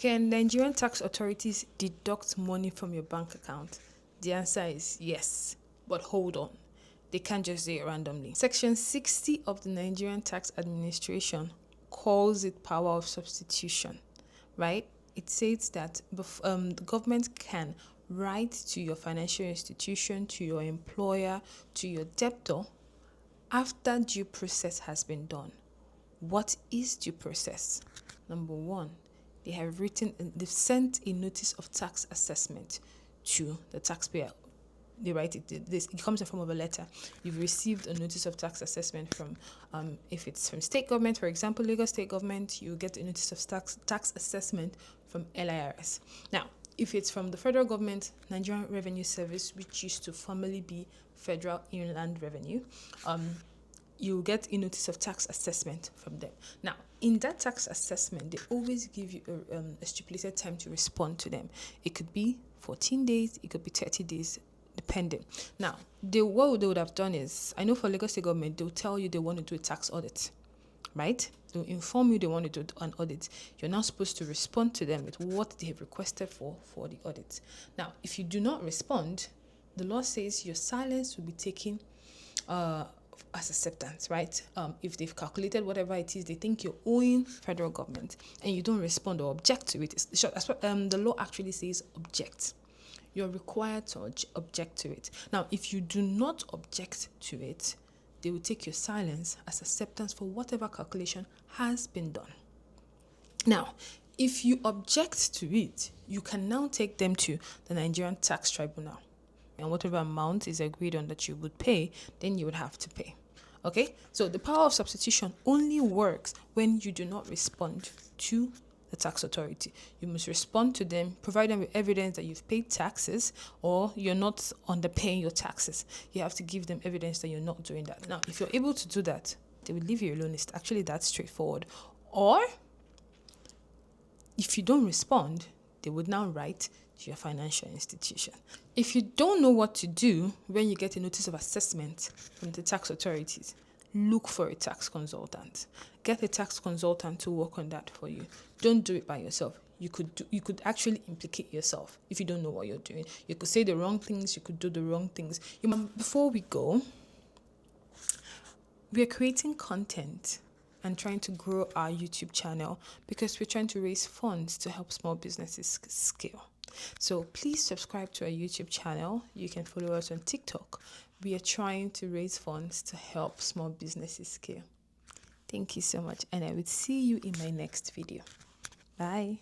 Can Nigerian tax authorities deduct money from your bank account? The answer is yes, but hold on. They can't just do it randomly. Section 60 of the Nigerian Tax Administration calls it power of substitution, right? It says that the government can write to your financial institution, to your employer, to your debtor after due process has been done. What is due process? Number one, they've sent a notice of tax assessment to the taxpayer. They write it. It comes in form of a letter. You've received a notice of tax assessment from, if it's from state government, for example, Lagos state government, you get a notice of tax assessment from LIRS. Now, if it's from the federal government, Nigerian Revenue Service, which used to formerly be Federal Inland Revenue, you get a notice of tax assessment from them. Now, in that tax assessment, they always give you a stipulated time to respond to them. It could be 14 days, it could be 30 days, depending. Now, what they would have done is, I know for Lagos State government, they'll tell you they want to do a tax audit, right? They'll inform you they want to do an audit. You're now supposed to respond to them with what they have requested for the audit. Now, if you do not respond, the law says your silence will be taken as acceptance, right? If they've calculated whatever it is they think you're owing federal government and you don't respond or object to it, the law actually says object. You're required to object to it. Now, if you do not object to it, they will take your silence as acceptance for whatever calculation has been done. Now, if you object to it, you can now take them to the Nigerian Tax Tribunal. And whatever amount is agreed on that you would pay, then you would have to pay. Okay? So the power of substitution only works when you do not respond to the tax authority. You must respond to them, provide them with evidence that you've paid taxes or you're not underpaying your taxes. You have to give them evidence that you're not doing that. Now, if you're able to do that, they will leave you alone. It's actually that straightforward. Or if you don't respond, they would now write to your financial institution. If you don't know what to do when you get a notice of assessment from the tax authorities, look for a tax consultant. Get a tax consultant to work on that for you. Don't do it by yourself. You could actually implicate yourself if you don't know what you're doing. You could say the wrong things, you could do the wrong things. Before we go, we are creating content and trying to grow our YouTube channel because we're trying to raise funds to help small businesses scale. So please subscribe to our YouTube channel. You can follow us on TikTok. We are trying to raise funds to help small businesses scale. Thank you so much, and I will see you in my next video. Bye.